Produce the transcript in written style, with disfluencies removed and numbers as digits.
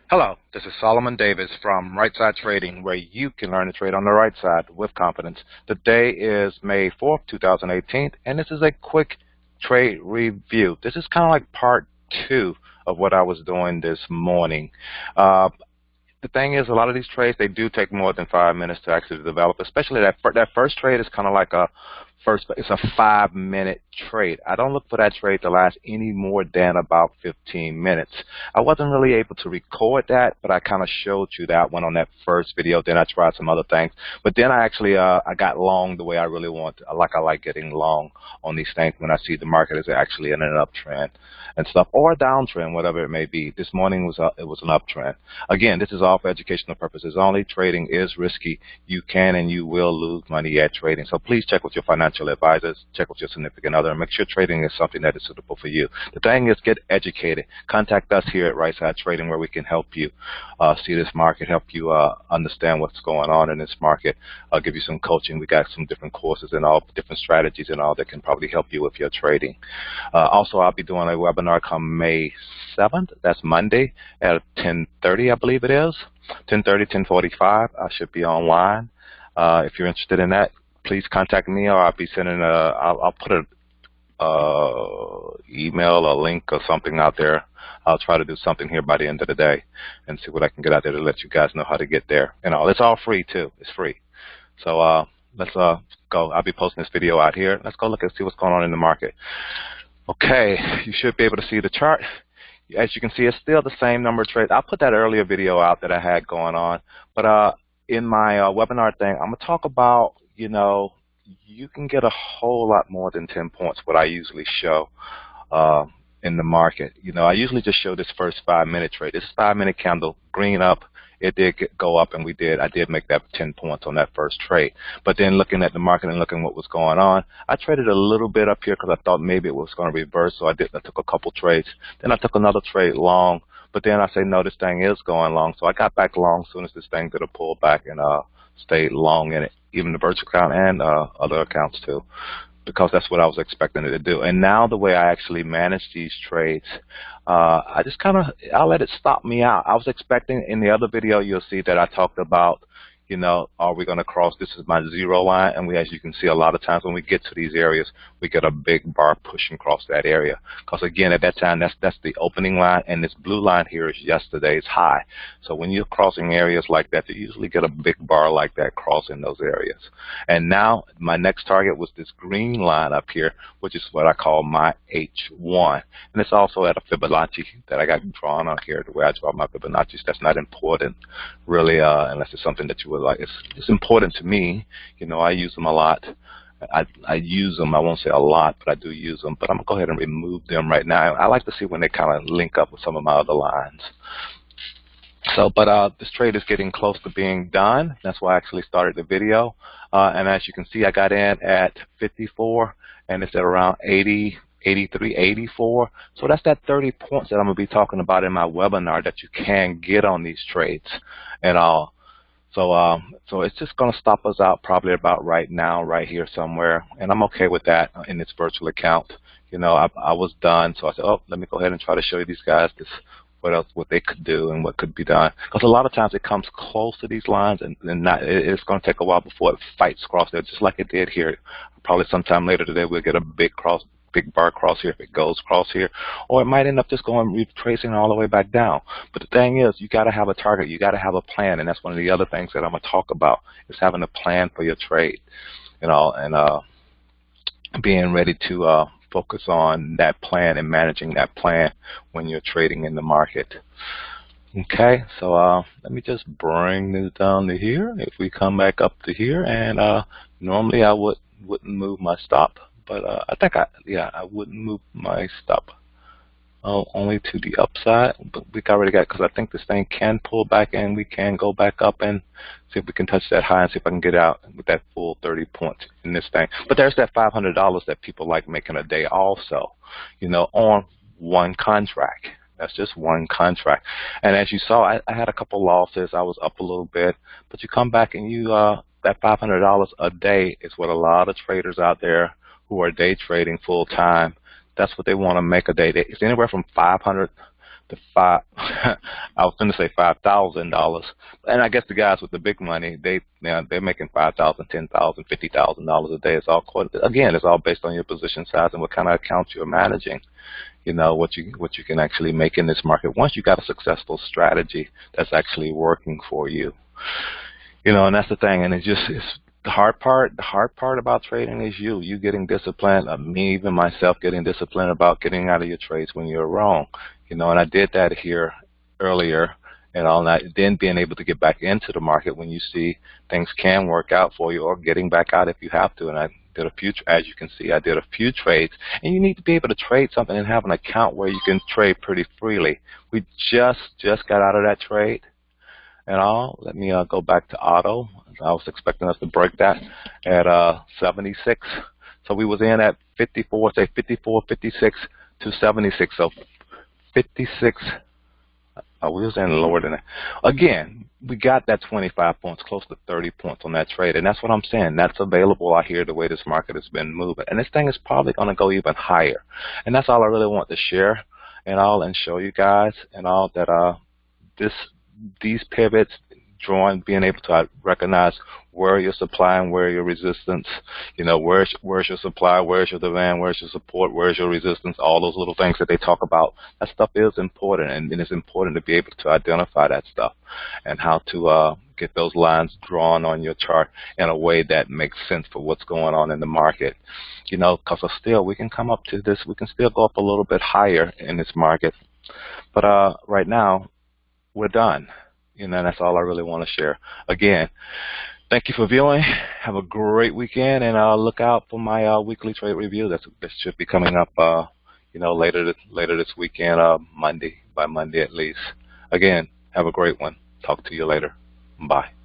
Hello, this is Solomon Davis from Right Side Trading, where you can learn to trade on the right side with confidence. Today is May 4th, 2018, and this is a quick trade review. This is kind of like part two of what I was doing this morning. Uh, the thing is, a lot of these trades, they do take more than 5 minutes to actually develop, especially that first trade is kind of like it's a 5 minute trade. I don't look for that trade to last any more than about 15 minutes. I wasn't really able to record that, but I kind of showed you that one on that first video. Then I tried some other things, but then I got long the way I really want. I like getting long on these things when I see the market is actually in an uptrend and stuff, or a downtrend, whatever it may be. This morning it was an uptrend. Again, this is all for educational purposes only. Trading is risky. You can and you will lose money at trading. So please check with your financial advisors, check with your significant other, and make sure trading is something that is suitable for you. The thing is, get educated. Contact us here at Right Side Trading, where we can help you see this market, help you understand what's going on in this market. I'll give you some coaching. We got some different courses and all different strategies and all that can probably help you with your trading. Also, I'll be doing a webinar come May 7th. That's Monday at 10:30, I believe it is. 10:30, 10:45. I should be online. If you're interested in that, please contact me, or I'll be sending I'll put a email, a link, or something out there. I'll try to do something here by the end of the day and see what I can get out there to let you guys know how to get there. And all, it's all free too. It's free. So let's go. I'll be posting this video out here. Let's go look and see what's going on in the market. Okay, you should be able to see the chart. As you can see, it's still the same number of trades. I put that earlier video out that I had going on, but in my webinar thing, I'm gonna talk about, you can get a whole lot more than 10 points, what I usually show in the market. I usually just show this first 5-minute trade. This 5-minute candle, green up, it did go up, and I did make that 10 points on that first trade. But then looking at the market and looking what was going on, I traded a little bit up here because I thought maybe it was going to reverse, so I took a couple trades. Then I took another trade long, but then I say, no, this thing is going long, so I got back long as soon as this thing did a pull back and stayed long in it, even the virtual account and other accounts too, because that's what I was expecting it to do. And now the way I actually manage these trades, I just I'll let it stop me out. I was expecting, in the other video you'll see that I talked about, are we going to cross, this is my zero line, and as you can see, a lot of times when we get to these areas, we get a big bar pushing across that area. Because again, at that time, that's the opening line, and this blue line here is yesterday's high. So when you're crossing areas like that, you usually get a big bar like that crossing those areas. And now my next target was this green line up here, which is what I call my H1. And it's also at a Fibonacci that I got drawn on here, the way I draw my Fibonacci's. That's not important, really, unless it's something that you would like. It's important to me. I use them a lot. I use them. I won't say a lot, but I do use them. But I'm going to go ahead and remove them right now. I like to see when they kind of link up with some of my other lines. So, but this trade is getting close to being done. That's why I actually started the video. And as you can see, I got in at 54, and it's at around 80, 83, 84. So that's that 30 points that I'm going to be talking about in my webinar that you can get on these trades and all. So it's just going to stop us out probably about right now, right here somewhere. And I'm okay with that in this virtual account. I was done, so I said, oh, let me go ahead and try to show you these guys what they could do and what could be done. Because a lot of times it comes close to these lines, and it's going to take a while before it fights across there, just like it did here. Probably sometime later today we'll get a big bar cross here if it goes across here, or it might end up just going retracing all the way back down. But the thing is, you got to have a target, you got to have a plan, and that's one of the other things that I'm going to talk about, is having a plan for your trade, and being ready to focus on that plan and managing that plan when you're trading in the market. Okay, so let me just bring this down to here. If we come back up to here, and normally I wouldn't move my stop, but I think I wouldn't move my stop only to the upside. But we already got, because I think this thing can pull back and we can go back up and see if we can touch that high and see if I can get out with that full 30 points in this thing. But there's that $500 that people like making a day also, on one contract. That's just one contract. And as you saw, I had a couple losses. I was up a little bit, but you come back and that $500 a day is what a lot of traders out there who are day trading full time, that's what they want to make a day. It's anywhere from 500 to 5. I was going to say $5,000, and I guess the guys with the big money, they're making $5,000, $10,000, $50,000 a day. It's all again, it's all based on your position size and what kind of accounts you're managing. You know what you can actually make in this market once you got a successful strategy that's actually working for you. You know, and that's the thing. And it's the hard part. The hard part about trading is you getting disciplined. Me, even myself, getting disciplined about getting out of your trades when you're wrong. You know, and I did that here earlier and all that. Then being able to get back into the market when you see things can work out for you, or getting back out if you have to. And I did a few, as you can see, I did a few trades. And you need to be able to trade something and have an account where you can trade pretty freely. We just got out of that trade and all. Let me go back to auto. I was expecting us to break that at 76. So we was in at 54, say 54, 56 to 76. So 56. We was in lower than that. Again, we got that 25 points, close to 30 points on that trade. And that's what I'm saying. That's available out here the way this market has been moving. And this thing is probably going to go even higher. And that's all I really want to share and all, and show you guys and all, that these pivots, being able to recognize where your supply and where your resistance, you know, where's your supply, where's your demand, where's your support, where's your resistance, all those little things that they talk about. That stuff is important, and it's important to be able to identify that stuff and how to get those lines drawn on your chart in a way that makes sense for what's going on in the market. You know, because still we can come up to this, we can still go up a little bit higher in this market, but right now we're done. You know, that's all I really want to share. Again, thank you for viewing. Have a great weekend, and look out for my weekly trade review. That should be coming up, you know, later this weekend, by Monday at least. Again, have a great one. Talk to you later. Bye.